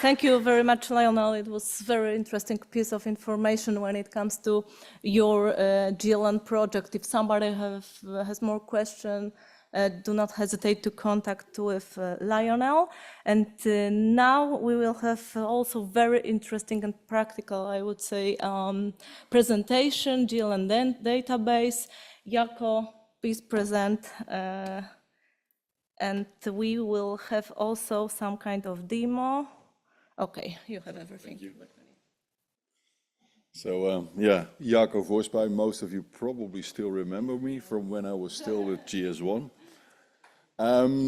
Thank you very much, Lionel. It was a very interesting piece of information when it comes to your GLN project. If somebody has more questions, do not hesitate to contact with Lionel. And now we will have also very interesting and practical, I would say, presentation, GLN database. Jako, please present. And we will have also some kind of demo. Okay, you have everything. Thank you. So yeah, Jako Vosbij, most of you probably still remember me from when I was still with GS1.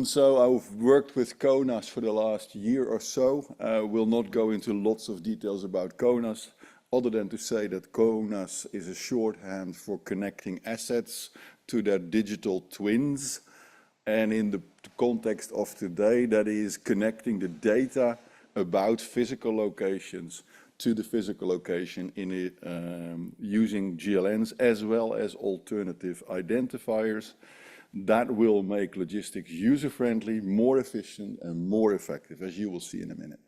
So I've worked with CONAS for the last year or so. Will not go into lots of details about CONAS, other than to say that CONAS is a shorthand for connecting assets to their digital twins. And in the context of today, that is connecting the data about physical locations to the physical location in using GLNs as well as alternative identifiers. That will make logistics user-friendly, more efficient and more effective, as you will see in a minute.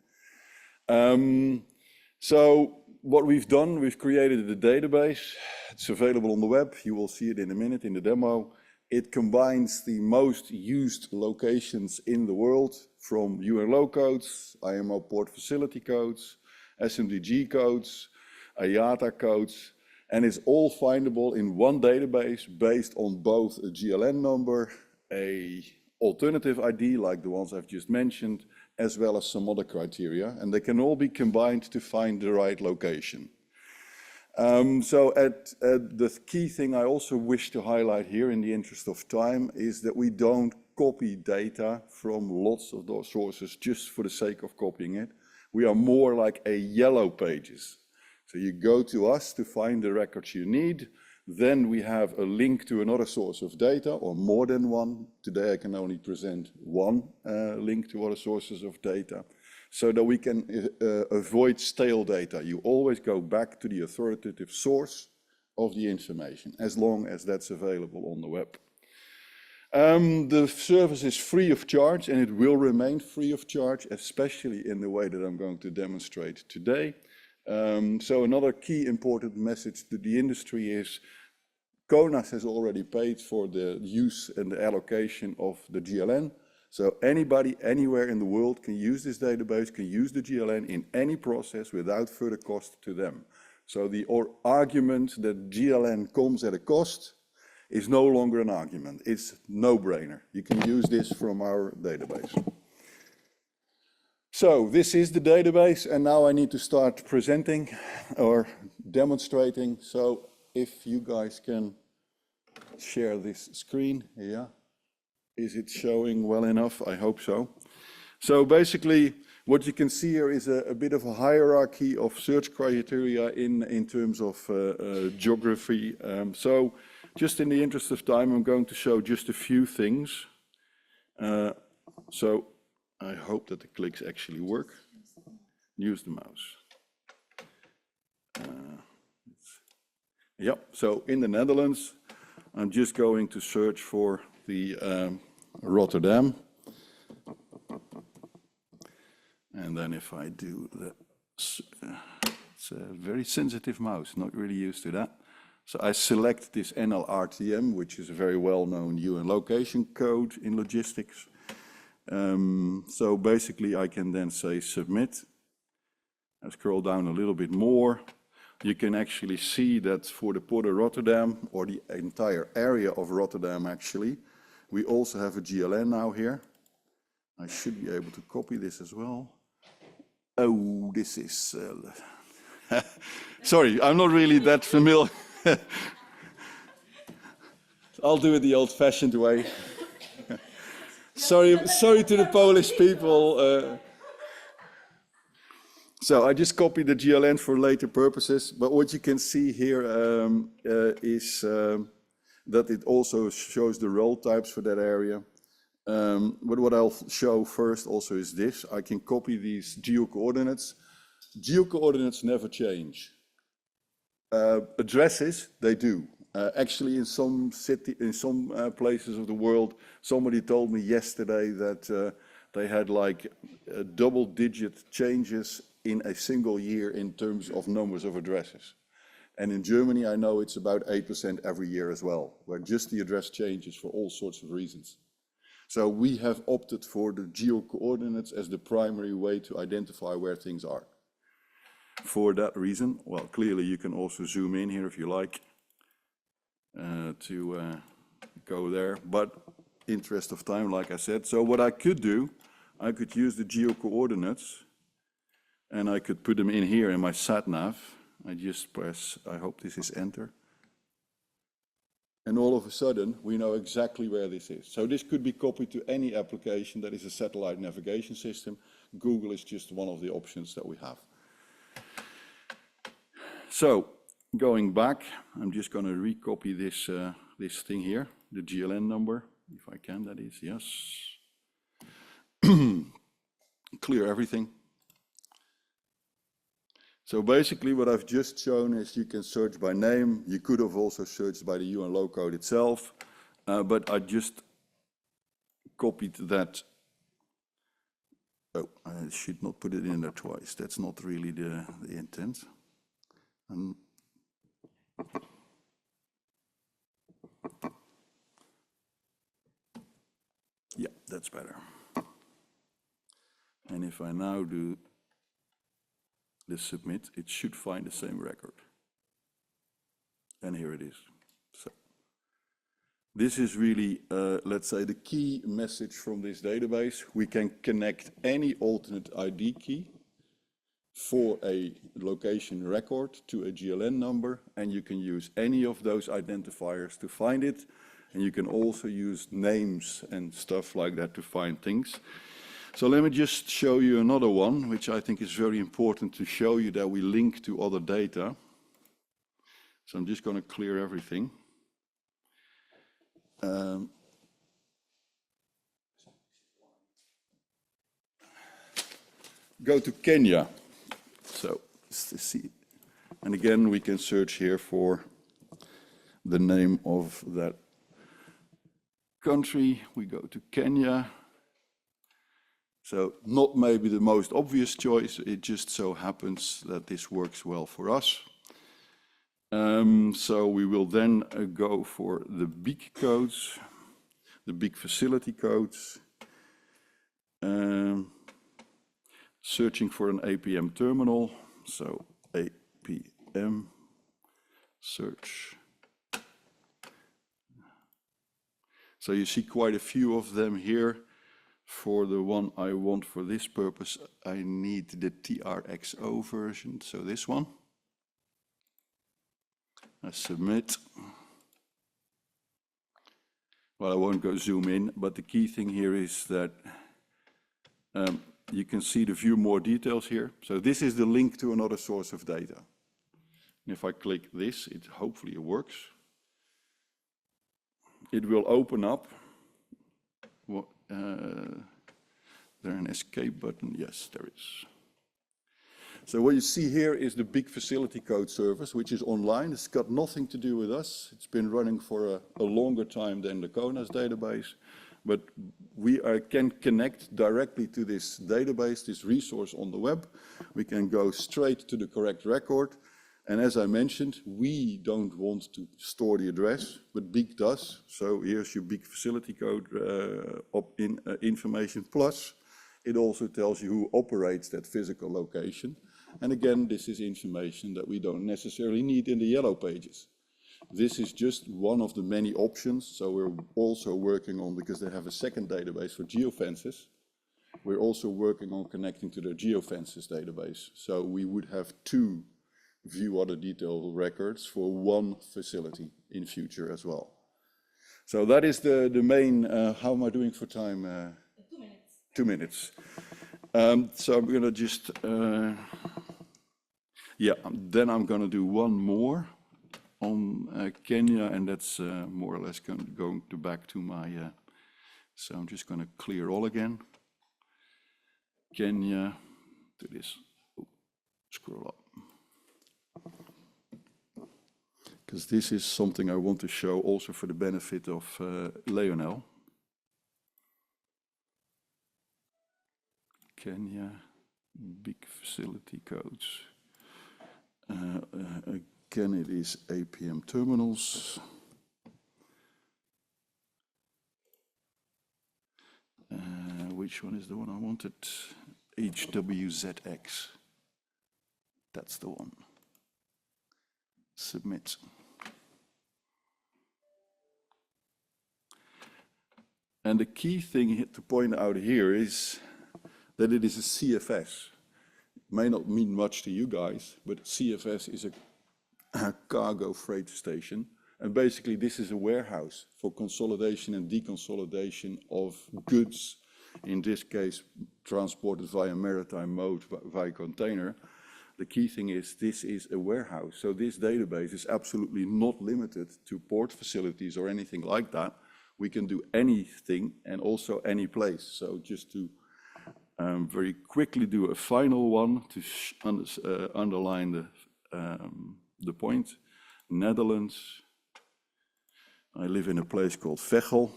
So what we've done, we've created a database. It's available on the web. You will see it in a minute in the demo. It combines the most used locations in the world from UNLO codes, IMO port facility codes, SMDG codes, IATA codes, and it's all findable in one database based on both a GLN number, a alternative ID like the ones I've just mentioned, as well as some other criteria, and they can all be combined to find the right location. So the key thing I also wish to highlight here in the interest of time is that we don't copy data from lots of those sources just for the sake of copying it. We are more like a yellow pages. So you go to us to find the records you need. Then we have a link to another source of data or more than one. Today I can only present one link to other sources of data so that we can avoid stale data. You always go back to the authoritative source of the information as long as that's available on the web. The service is free of charge and it will remain free of charge, especially in the way that I'm going to demonstrate today. So another key important message to the industry is CONAS has already paid for the use and the allocation of the GLN. So anybody anywhere in the world can use this database, can use the GLN in any process without further cost to them. So the argument that GLN comes at a cost is no longer an argument. It's no-brainer. You can use this from our database. So this is the database, and now I need to start presenting or demonstrating. So if you guys can share this screen, yeah. Is it showing well enough? I hope so. So basically, what you can see here is a bit of a hierarchy of search criteria in terms of geography. So just in the interest of time, I'm going to show just a few things. So I hope that the clicks actually work. Use the mouse. Yep, so in the Netherlands, I'm just going to search for the Rotterdam. And then if I do that, it's a very sensitive mouse, not really used to that. So I select this NLRTM, which is a very well-known UN location code in logistics. So basically I can then say submit. I scroll down a little bit more. You can actually see that for the Port of Rotterdam, or the entire area of Rotterdam actually, we also have a GLN now here. I should be able to copy this as well. Oh, this is... sorry, I'm not really that familiar. I'll do it the old-fashioned way. sorry to the Polish people. So I just copied the GLN for later purposes, but what you can see here is that it also shows the role types for that area. But what I'll show first also is this. I can copy these geo-coordinates. Geo-coordinates never change. Addresses, they do. Actually, in some places of the world, somebody told me yesterday that they had like double-digit changes in a single year in terms of numbers of addresses. And in Germany, I know it's about 8% every year as well, where just the address changes for all sorts of reasons. So we have opted for the geo-coordinates as the primary way to identify where things are. For that reason, well, clearly you can also zoom in here if you like to go there, but interest of time, like I said. So what I could do, I could use the geo-coordinates and I could put them in here in my sat-nav. I just press, I hope this is enter. And all of a sudden, we know exactly where this is. So this could be copied to any application that is a satellite navigation system. Google is just one of the options that we have. So going back, I'm just going to recopy this, this thing here, the GLN number, if I can, that is, yes. Clear everything. So basically what I've just shown is you can search by name. You could have also searched by the UN low code itself, but I just copied that. Oh, I should not put it in there twice. That's not really the intent. Yeah, that's better. And if I now do the submit, it should find the same record. And here it is. So this is really, let's say, the key message from this database. We can connect any alternate ID key for a location record to a GLN number, and you can use any of those identifiers to find it. And you can also use names and stuff like that to find things. So let me just show you another one, which I think is very important to show you that we link to other data. So I'm just going to clear everything. Go to Kenya. So see, and again, we can search here for the name of that country. We go to Kenya. So not maybe the most obvious choice, it just so happens that this works well for us. So we will then go for the big codes, the big facility codes, searching for an APM terminal, so APM search. So you see quite a few of them here. For the one I want for this purpose, I need the TRXO version, so this one. I submit. Well, I won't go zoom in, but the key thing here is that you can see the view more details here. So this is the link to another source of data. And if I click this, hopefully it works. It will open up. There an escape button? Yes, there is. So what you see here is the big facility code service, which is online. It's got nothing to do with us. It's been running for a longer time than the CONAS database. But we can connect directly to this database, this resource on the web. We can go straight to the correct record. And as I mentioned, we don't want to store the address, but BIG does. So here's your big facility code information. Plus, it also tells you who operates that physical location. And again, this is information that we don't necessarily need in the yellow pages. This is just one of the many options. So we're also working on, because they have a second database for geofences, we're also working on connecting to the geofences database. So we would have two view other detail records for one facility in future as well. So that is the main, how am I doing for time? 2 minutes. 2 minutes. So I'm going to just, yeah, then I'm going to do one more on Kenya, and that's more or less going to back to my, so I'm just going to clear all again. Kenya, to this, scroll up. Because this is something I want to show also for the benefit of Leonel. Kenya, big facility codes. Again, it is APM terminals. Which one is the one I wanted? HWZX. That's the one. Submit. And the key thing to point out here is that it is a CFS. It may not mean much to you guys, but CFS is a cargo freight station. And basically this is a warehouse for consolidation and deconsolidation of goods, in this case transported via maritime mode, via container. The key thing is this is a warehouse. So this database is absolutely not limited to port facilities or anything like that. We can do anything and also any place. So just to very quickly do a final one to underline the point. Netherlands. I live in a place called Veghel,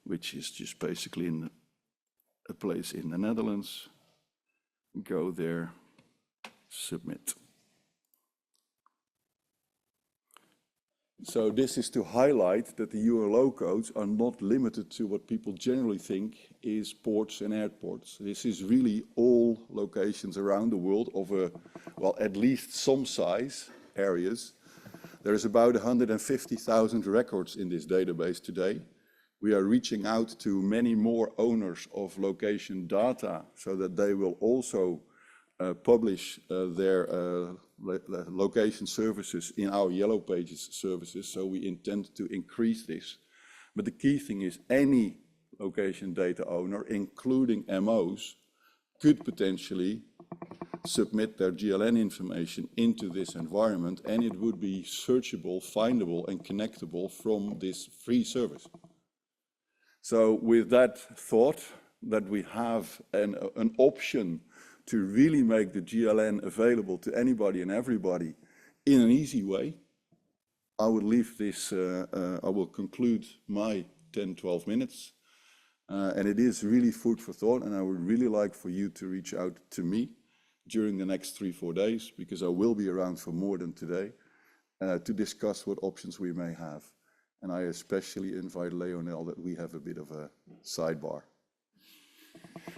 which is just basically in a place in the Netherlands. Go there, submit. So this is to highlight that the URL codes are not limited to what people generally think is ports and airports. This is really all locations around the world of well, at least some size areas. There is about 150,000 records in this database today. We are reaching out to many more owners of location data so that they will also publish their location services in our Yellow Pages services. So we intend to increase this. But the key thing is any location data owner, including MOs, could potentially submit their GLN information into this environment, and it would be searchable, findable, and connectable from this free service. So with that thought that we have an option to really make the GLN available to anybody and everybody in an easy way, I would leave this, I will conclude my 10, 12 minutes. And it is really food for thought, and I would really like for you to reach out to me during the next 3-4 days, because I will be around for more than today, to discuss what options we may have. And I especially invite Leonel that we have a bit of a sidebar.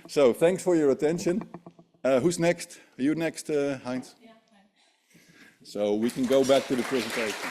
So thanks for your attention. Who's next? Are you next, Heinz? Yeah. So we can go back to the presentation.